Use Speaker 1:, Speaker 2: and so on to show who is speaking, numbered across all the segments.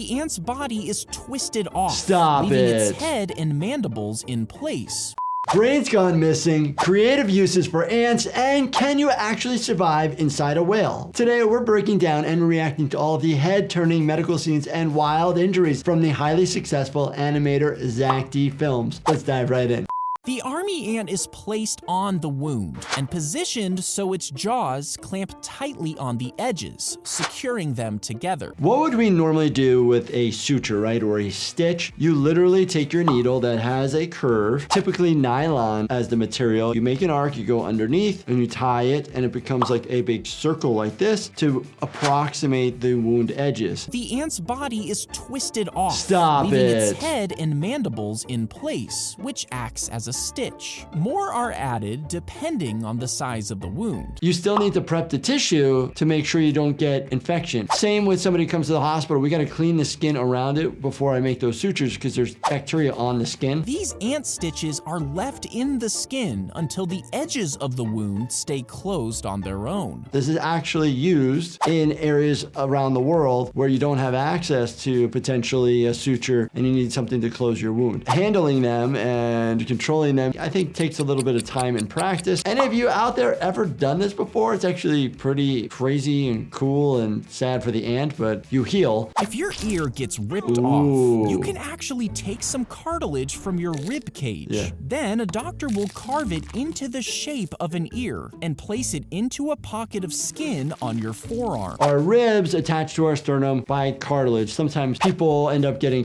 Speaker 1: The ant's body is twisted off,
Speaker 2: Stop
Speaker 1: leaving
Speaker 2: it.
Speaker 1: its head and mandibles in place.
Speaker 2: Brains gone missing, creative uses for ants, and can you actually survive inside a whale? Today we're breaking down and reacting to all of the head-turning medical scenes and wild injuries from the highly successful animator Zack D Films. Let's dive right in.
Speaker 1: The army ant is placed on the wound and positioned so its jaws clamp tightly on the edges, securing them together.
Speaker 2: What would we normally do with a suture, right, or a stitch? You literally take your needle that has a curve, typically nylon as the material. You make an arc, you go underneath, and you tie it, and it becomes like a big circle like this to approximate the wound edges.
Speaker 1: The ant's body is twisted off,
Speaker 2: Stop
Speaker 1: leaving
Speaker 2: it.
Speaker 1: its head and mandibles in place, which acts as a stitch. More are added depending on the size of the wound.
Speaker 2: You still need to prep the tissue to make sure you don't get infection. Same when somebody comes to the hospital, we gotta clean the skin around it before I make those sutures because there's bacteria on the skin.
Speaker 1: These ant stitches are left in the skin until the edges of the wound stay closed on their own.
Speaker 2: This is actually used in areas around the world where you don't have access to potentially a suture and you need something to close your wound. Handling them and controlling them, I think, takes a little bit of time and practice. Any of you out there ever done this before? It's actually pretty crazy and cool and sad for the ant, but you heal.
Speaker 1: If your ear gets ripped
Speaker 2: Ooh.
Speaker 1: off, you can actually take some cartilage from your rib cage.
Speaker 2: Yeah.
Speaker 1: Then a doctor will carve it into the shape of an ear and place it into a pocket of skin on your forearm.
Speaker 2: Our ribs attached to our sternum by cartilage. Sometimes people end up getting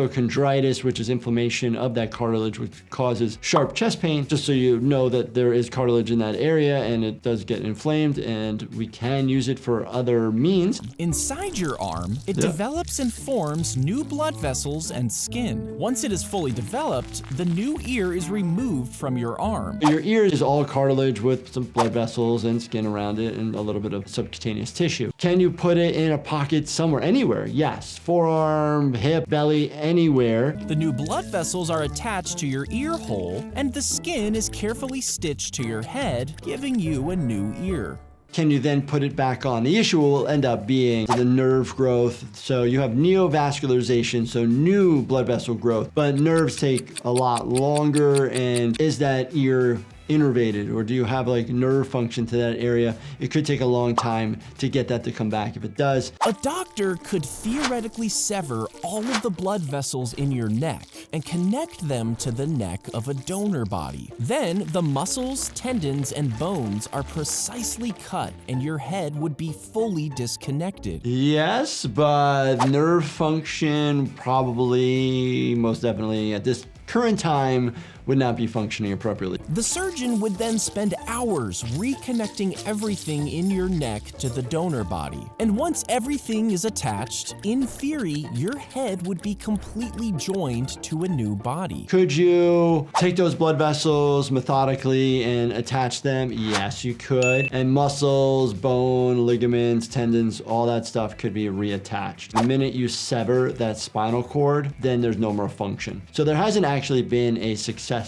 Speaker 2: costochondritis, which is inflammation of that cartilage, which causes sharp chest pain, just so you know that there is cartilage in that area and it does get inflamed, and we can use it for other means.
Speaker 1: Inside your arm, it develops and forms new blood vessels and skin. Once it is fully developed, the new ear is removed from your arm.
Speaker 2: Your ear is all cartilage with some blood vessels and skin around it and a little bit of subcutaneous tissue. Can you put it in a pocket somewhere? Anywhere? Yes. Forearm, hip, belly, anywhere.
Speaker 1: The new blood vessels are attached to your ear hole, and the skin is carefully stitched to your head, giving you a new ear.
Speaker 2: Can you then put it back on? The issue will end up being the nerve growth. So you have neovascularization, so new blood vessel growth, but nerves take a lot longer. And is that ear innervated, or do you have like nerve function to that area? It could take a long time to get that to come back. If it does,
Speaker 1: A doctor could theoretically sever all of the blood vessels in your neck and connect them to the neck of a donor body. Then the muscles, tendons, and bones are precisely cut and your head would be fully disconnected.
Speaker 2: yes, but nerve function probably, most definitely at this current time, would not be functioning appropriately.
Speaker 1: The surgeon would then spend hours reconnecting everything in your neck to the donor body. And once everything is attached, in theory, your head would be completely joined to a new body.
Speaker 2: Could you take those blood vessels methodically and attach them? Yes, you could. And muscles, bone, ligaments, tendons, all that stuff could be reattached. The minute you sever that spinal cord, then there's no more function. So there hasn't actually been a successful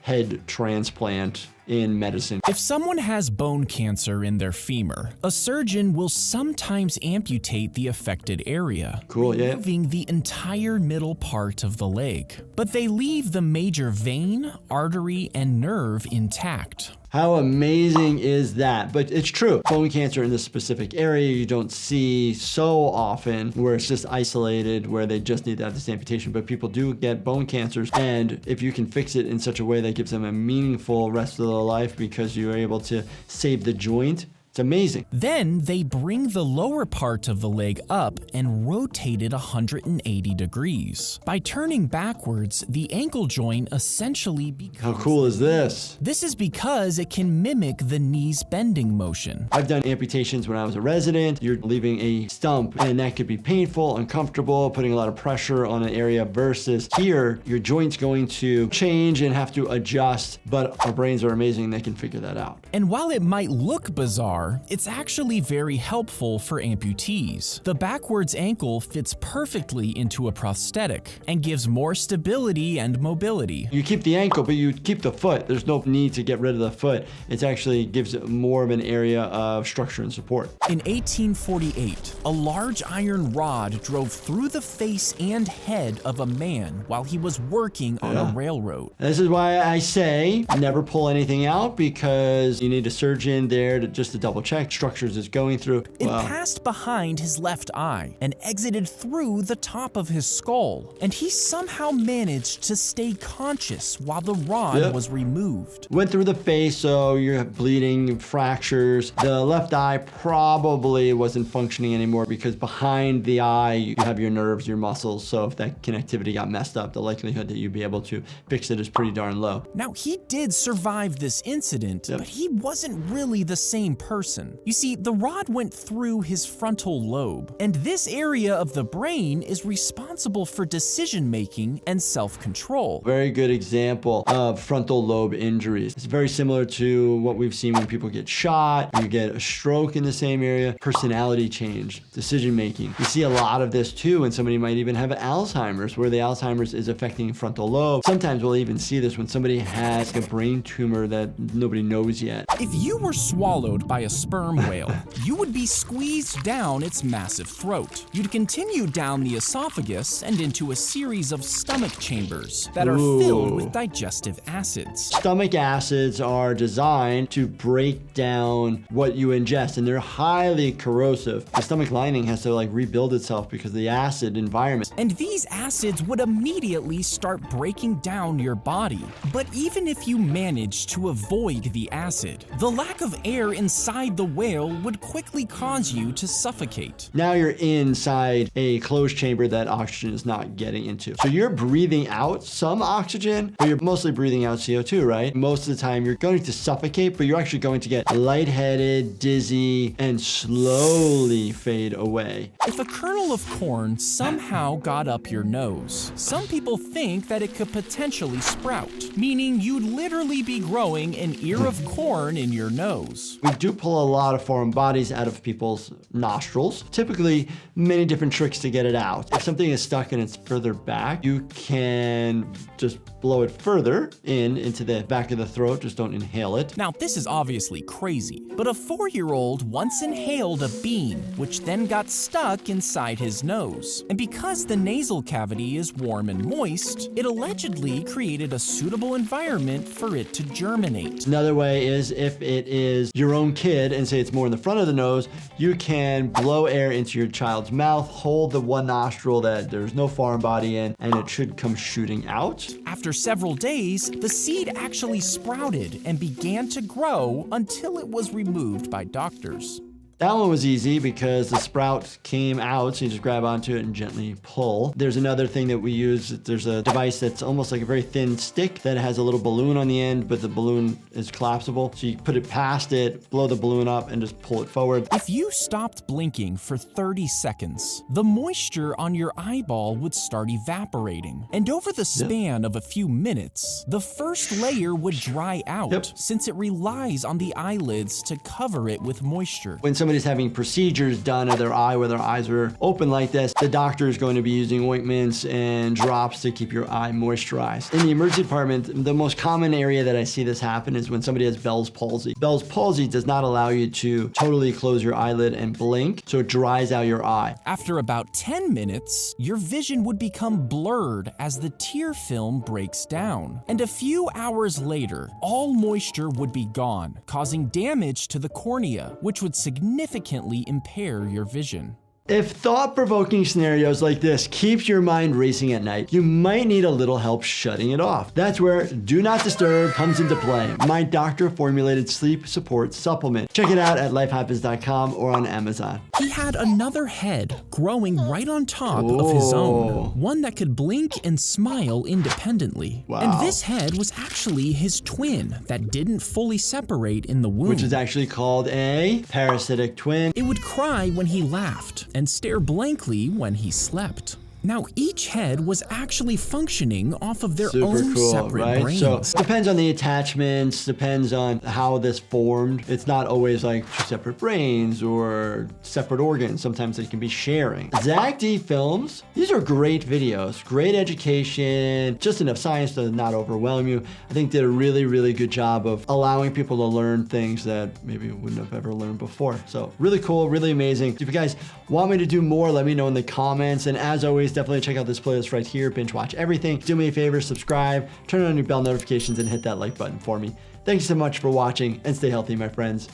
Speaker 2: head transplant in medicine.
Speaker 1: If someone has bone cancer in their femur, a surgeon will sometimes amputate the affected area,
Speaker 2: Cool, yeah.
Speaker 1: removing the entire middle part of the leg. But they leave the major vein, artery, and nerve intact.
Speaker 2: How amazing is that? But it's true. Bone cancer in this specific area you don't see so often, where it's just isolated, where they just need to have this amputation. But people do get bone cancers, and if you can fix it in such a way that gives them a meaningful rest of their life because you're able to save the joint, it's amazing.
Speaker 1: Then they bring the lower part of the leg up and rotate it 180 degrees. By turning backwards, the ankle joint essentially becomes...
Speaker 2: How cool is this?
Speaker 1: This is because it can mimic the knee's bending motion.
Speaker 2: I've done amputations when I was a resident. You're leaving a stump, and that could be painful, uncomfortable, putting a lot of pressure on an area, versus here, your joint's going to change and have to adjust, but our brains are amazing. They can figure that out.
Speaker 1: And while it might look bizarre, are, it's actually very helpful for amputees. The backwards ankle fits perfectly into a prosthetic and gives more stability and mobility.
Speaker 2: You keep the ankle, but you keep the foot. There's no need to get rid of the foot. It actually gives it more of an area of structure and support.
Speaker 1: In 1848, a large iron rod drove through the face and head of a man while he was working on a railroad.
Speaker 2: This is why I say never pull anything out, because you need a surgeon there just to double check structures it's going through.
Speaker 1: It passed behind his left eye and exited through the top of his skull, and he somehow managed to stay conscious while the rod was removed.
Speaker 2: Went through the face, so you're bleeding, fractures. The left eye probably wasn't functioning anymore because behind the eye you have your nerves, your muscles, so if that connectivity got messed up, the likelihood that you'd be able to fix it is pretty darn low.
Speaker 1: Now, he did survive this incident, but he wasn't really the same person. You see, the rod went through his frontal lobe, and this area of the brain is responsible for decision-making and self-control.
Speaker 2: Very good example of frontal lobe injuries. It's very similar to what we've seen when people get shot, you get a stroke in the same area, personality change, decision-making. You see a lot of this too when somebody might even have Alzheimer's, where the Alzheimer's is affecting frontal lobe. Sometimes we'll even see this when somebody has a brain tumor that nobody knows yet.
Speaker 1: If you were swallowed by a sperm whale, you would be squeezed down its massive throat. You'd continue down the esophagus and into a series of stomach chambers that are filled with digestive acids.
Speaker 2: Stomach acids are designed to break down what you ingest, and they're highly corrosive. The stomach lining has to rebuild itself because of the acid environment.
Speaker 1: And these acids would immediately start breaking down your body. But even if you managed to avoid the acid, the lack of air inside the whale would quickly cause you to suffocate.
Speaker 2: Now you're inside a closed chamber that oxygen is not getting into. So you're breathing out some oxygen, but you're mostly breathing out CO2, right? Most of the time you're going to suffocate, but you're actually going to get lightheaded, dizzy, and slowly fade away.
Speaker 1: If a kernel of corn somehow got up your nose, some people think that it could potentially sprout, meaning you'd literally be growing an ear of corn in your nose.
Speaker 2: We do pull a lot of foreign bodies out of people's nostrils. Typically, many different tricks to get it out. If something is stuck and it's further back, you can just blow it further into the back of the throat. Just don't inhale it.
Speaker 1: Now, this is obviously crazy, but a 4-year-old once inhaled a bean, which then got stuck inside his nose. And because the nasal cavity is warm and moist, it allegedly created a suitable environment for it to germinate.
Speaker 2: Another way is if it is your own kid and say it's more in the front of the nose, you can blow air into your child's mouth, hold the one nostril that there's no foreign body in, and it should come shooting out.
Speaker 1: After several days, the seed actually sprouted and began to grow until it was removed by doctors.
Speaker 2: That one was easy because the sprout came out, so you just grab onto it and gently pull. There's another thing that we use. There's a device that's almost like a very thin stick that has a little balloon on the end, but the balloon is collapsible. So you put it past it, blow the balloon up, and just pull it forward.
Speaker 1: If you stopped blinking for 30 seconds, the moisture on your eyeball would start evaporating. And over the span of a few minutes, the first layer would dry out since it relies on the eyelids to cover it with moisture.
Speaker 2: When somebody's having procedures done of their eye where their eyes are open like this, the doctor is going to be using ointments and drops to keep your eye moisturized. In the emergency department, the most common area that I see this happen is when somebody has Bell's palsy. Bell's palsy does not allow you to totally close your eyelid and blink, so it dries out your eye.
Speaker 1: After about 10 minutes, your vision would become blurred as the tear film breaks down. And a few hours later, all moisture would be gone, causing damage to the cornea, which would significantly impair your vision.
Speaker 2: If thought-provoking scenarios like this keeps your mind racing at night, you might need a little help shutting it off. That's where Do Not Disturb comes into play, my doctor-formulated sleep support supplement. Check it out at lifehappens.com or on Amazon.
Speaker 1: He had another head growing right on top of his own, one that could blink and smile independently.
Speaker 2: Wow.
Speaker 1: And this head was actually his twin that didn't fully separate in the womb.
Speaker 2: Which is actually called a parasitic twin.
Speaker 1: It would cry when he laughed and stare blankly when he slept. Now, each head was actually functioning off of their
Speaker 2: Super
Speaker 1: own
Speaker 2: cool,
Speaker 1: separate
Speaker 2: right?
Speaker 1: brains.
Speaker 2: So depends on the attachments, depends on how this formed. It's not always like two separate brains or separate organs. Sometimes they can be sharing. Zack D Films, these are great videos, great education, just enough science to not overwhelm you. I think did a really, really good job of allowing people to learn things that maybe wouldn't have ever learned before. So really cool, really amazing. If you guys want me to do more, let me know in the comments. And as always, definitely check out this playlist right here, binge watch everything. Do me a favor, subscribe, turn on your bell notifications, and hit that like button for me. Thank you so much for watching, and stay healthy, my friends.